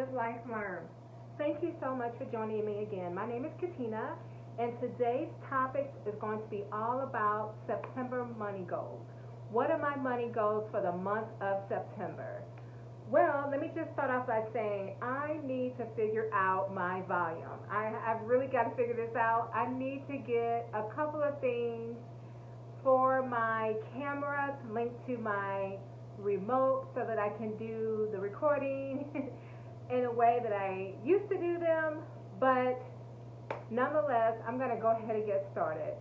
Live Life Learn. Thank you so much for joining me again. My name is Katina, and today's topic is going to be all about September money goals. What are my money goals for the month of September? Well, let me just start off by saying I need to figure out my volume. I've really got to figure this out. I need to get a couple of things for my camera linked to my remote so that I can do the recording in a way that I used to do them, but nonetheless, I'm going to go ahead and get started.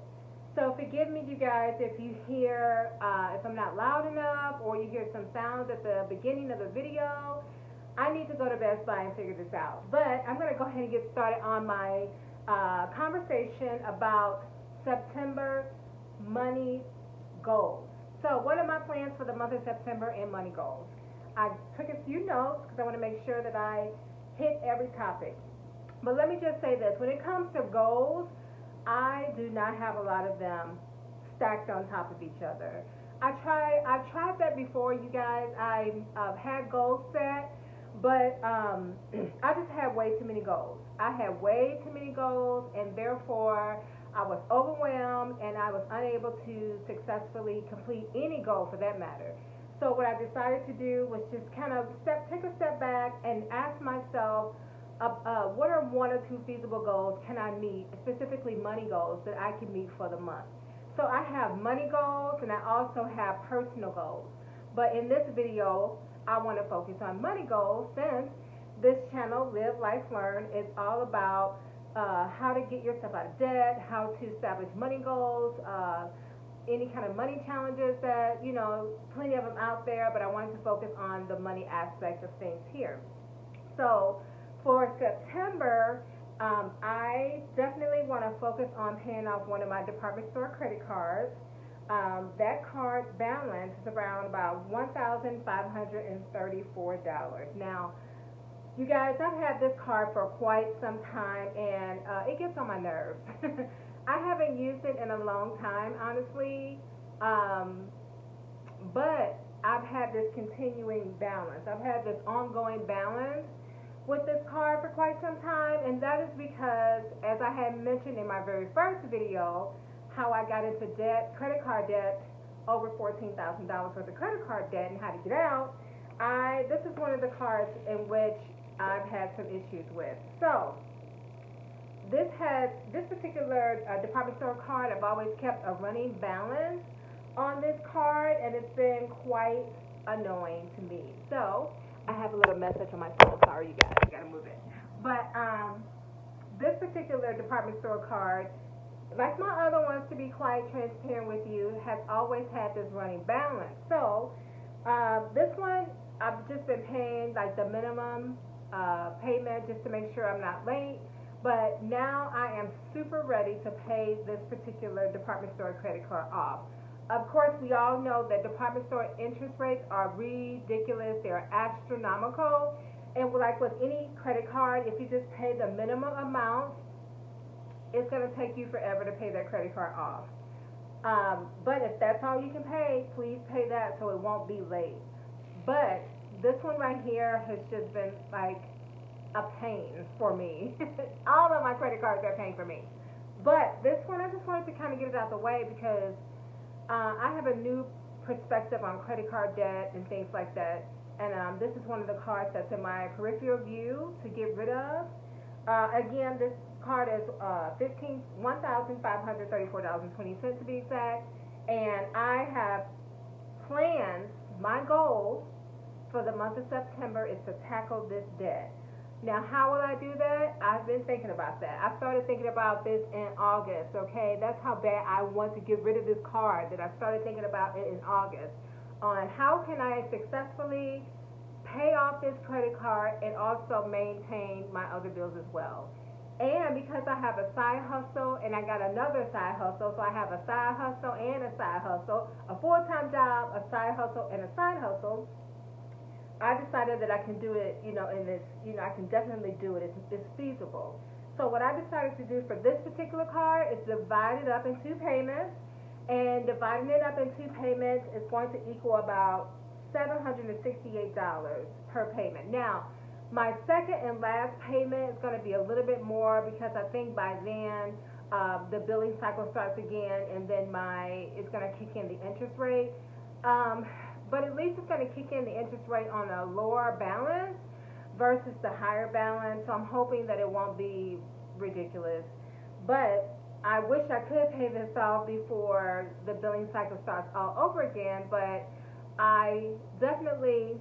So forgive me, you guys, if you hear, if I'm not loud enough or you hear some sounds at the beginning of the video. I need to go to Best Buy and figure this out. But I'm going to go ahead and get started on my conversation about September money goals. So what are my plans for the month of September and money goals? I took a few notes because I want to make sure that I hit every topic. But let me just say this. When it comes to goals, I do not have a lot of them stacked on top of each other. I've tried that before, you guys. I've had goals set, but I just had way too many goals. I had way too many goals, and therefore I was overwhelmed and I was unable to successfully complete any goal for that matter. So what I decided to do was just kind of take a step back and ask myself, what are one or two feasible goals can I meet, specifically money goals that I can meet for the month. So I have money goals and I also have personal goals. But in this video, I want to focus on money goals since this channel, Live Life Learn, is all about how to get yourself out of debt, how to establish money goals, any kind of money challenges that, plenty of them out there, but I wanted to focus on the money aspect of things here. So for September, I definitely want to focus on paying off one of my department store credit cards. That card balance is around about $1,534. Now, you guys, I've had this card for quite some time, and it gets on my nerves. I haven't used it in a long time, honestly, but I've had this continuing balance. I've had this ongoing balance with this card for quite some time, and that is because, as I had mentioned in my very first video, how I got into debt, credit card debt, over $14,000 worth of credit card debt, and how to get out. This is one of the cards in which I've had some issues with. So this particular department store card, I've always kept a running balance on this card, and it's been quite annoying to me. So I have a little message on my phone. Sorry, you guys, I gotta move it. But this particular department store card, like my other ones, to be quite transparent with you, has always had this running balance. So this one, I've just been paying like the minimum payment just to make sure I'm not late. But now I am super ready to pay this particular department store credit card off. Of course, we all know that department store interest rates are ridiculous. They're astronomical. And like with any credit card, if you just pay the minimum amount, it's going to take you forever to pay that credit card off. But if that's all you can pay, please pay that so it won't be late. But this one right here has just been like a pain for me. All of my credit cards are a pain for me. But this one, I just wanted to kind of get it out of the way because I have a new perspective on credit card debt and things like that. And this is one of the cards that's in my peripheral view to get rid of. Again, this card is $1,534.20 to be exact. And I have plans, my goal for the month of September is to tackle this debt. Now, how will I do that? I've been thinking about that. I started thinking about this in August, okay? That's how bad I want to get rid of this card, that I started thinking about it in August, on how can I successfully pay off this credit card and also maintain my other bills as well. And because I have a side hustle and I got another side hustle, so I have a side hustle and a side hustle, a full-time job, a side hustle, and a side hustle, I decided that I can do it, in this, I can definitely do it. It's feasible. So what I decided to do for this particular card is divide it up in two payments, and dividing it up in two payments is going to equal about $768 per payment. Now, My second and last payment is going to be a little bit more because I think by then the billing cycle starts again, and then it's going to kick in the interest rate. Um, but at least it's going to kick in the interest rate on a lower balance versus the higher balance. So I'm hoping that it won't be ridiculous. But I wish I could pay this off before the billing cycle starts all over again. But I definitely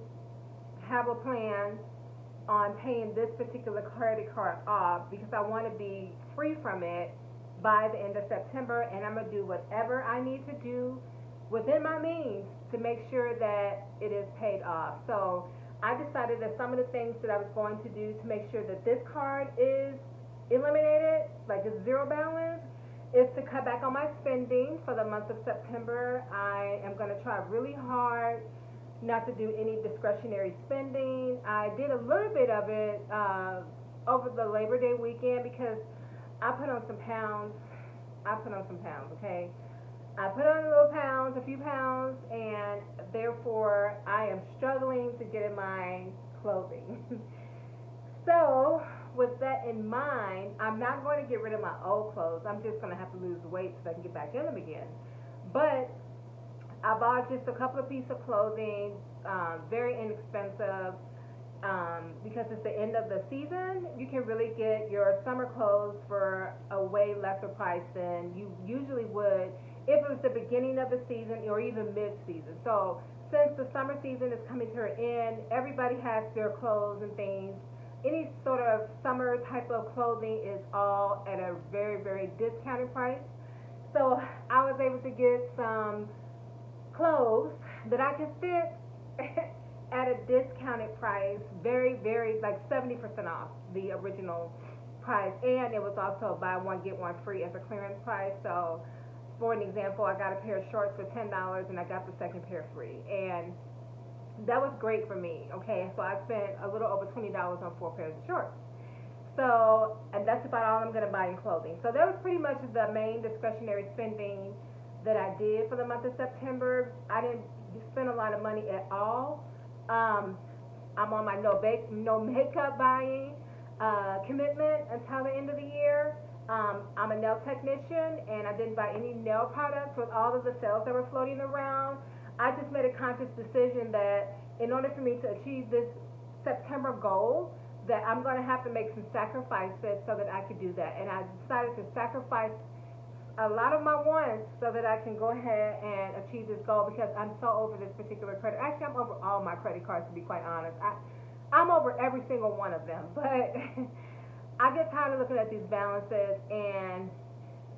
have a plan on paying this particular credit card off because I want to be free from it by the end of September, and I'm going to do whatever I need to do within my means to make sure that it is paid off. So I decided that some of the things that I was going to do to make sure that this card is eliminated, like it's zero balance, is to cut back on my spending for the month of September. I am going to try really hard not to do any discretionary spending. I did a little bit of it over the Labor Day weekend because I put on some pounds. Okay? I put on a few pounds, and therefore I am struggling to get in my clothing. So, with that in mind, I'm not going to get rid of my old clothes. I'm just going to have to lose weight so I can get back in them again. But I bought just a couple of pieces of clothing, very inexpensive, because it's the end of the season. You can really get your summer clothes for a way lesser price than you usually would if it was the beginning of the season or even mid-season. So since the summer season is coming to an end, everybody has their clothes and things. Any sort of summer type of clothing is all at a very, very discounted price. So I was able to get some clothes that I can fit at a discounted price, very, very, like 70% off the original price, and it was also buy one get one free as a clearance price. So for an example, I got a pair of shorts for $10 and I got the second pair free, and that was great for me. Okay, so I spent a little over $20 on 4 pairs of shorts. So, and that's about all I'm going to buy in clothing. So that was pretty much the main discretionary spending that I did for the month of September. I didn't spend a lot of money at all. I'm on my no makeup buying commitment until the end of the year. I'm a nail technician, and I didn't buy any nail products with all of the sales that were floating around. I just made a conscious decision that in order for me to achieve this September goal, that I'm going to have to make some sacrifices so that I could do that. And I decided to sacrifice a lot of my wants so that I can go ahead and achieve this goal, because I'm so over this particular credit. Actually, I'm over all my credit cards, to be quite honest. I'm over every single one of them. But I get tired of looking at these balances, and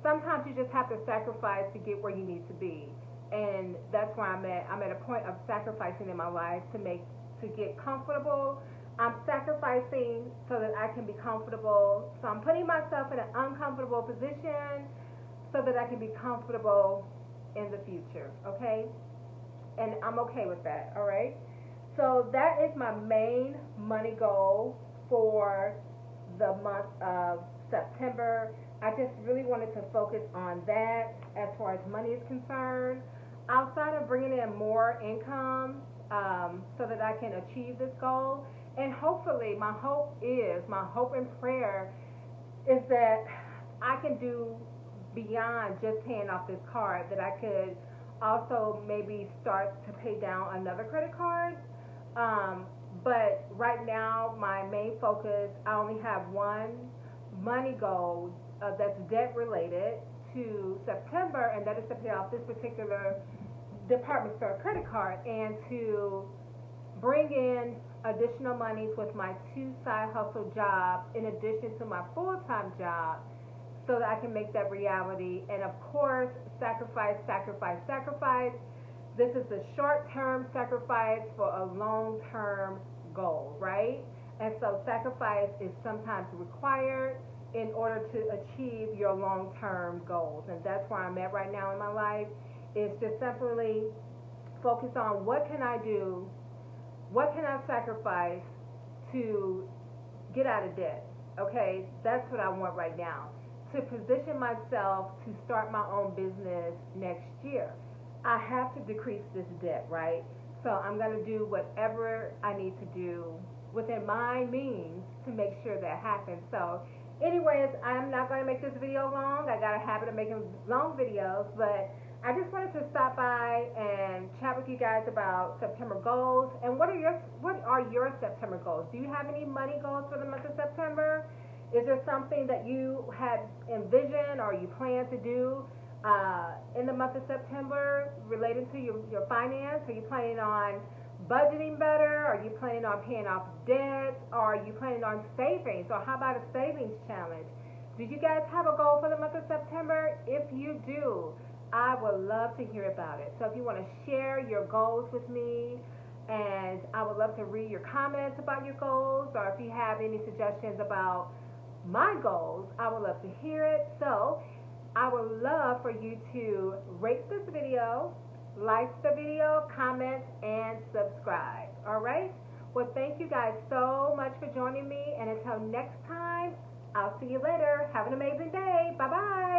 sometimes you just have to sacrifice to get where you need to be. And that's where I'm at. I'm at a point of sacrificing in my life to get comfortable. I'm sacrificing so that I can be comfortable. So I'm putting myself in an uncomfortable position so that I can be comfortable in the future, okay? And I'm okay with that, all right? So that is my main money goal for the month of September. I just really wanted to focus on that as far as money is concerned. Outside of bringing in more income so that I can achieve this goal, and hopefully my hope and prayer is that I can do beyond just paying off this card, that I could also maybe start to pay down another credit card. But right now, my main focus, I only have one money goal that's debt related to September, and that is to pay off this particular department store credit card and to bring in additional monies with my 2 side hustle jobs in addition to my full-time job, so that I can make that reality. And of course, sacrifice. This is a short-term sacrifice for a long-term goal, right? And so sacrifice is sometimes required in order to achieve your long-term goals. And that's where I'm at right now in my life. It's just simply focus on what can I do, what can I sacrifice to get out of debt, okay? That's what I want right now, to position myself to start my own business next year. I have to decrease this debt, right? So I'm going to do whatever I need to do within my means to make sure that happens. So anyways, I'm not going to make this video long. I got a habit of making long videos, but I just wanted to stop by and chat with you guys about September goals. And what are your September goals? Do you have any money goals for the month of September? Is there something that you had envisioned or you plan to do in the month of September related to your finance? Are you planning on budgeting better? Are you planning on paying off debt? Or are you planning on savings? Or how about a savings challenge? Do you guys have a goal for the month of September? If you do, I would love to hear about it. So if you want to share your goals with me, and I would love to read your comments about your goals, or if you have any suggestions about my goals, I would love to hear it. So I would love for you to rate this video, like the video, comment, and subscribe. All right? Well, thank you guys so much for joining me, and until next time, I'll see you later. Have an amazing day. Bye-bye.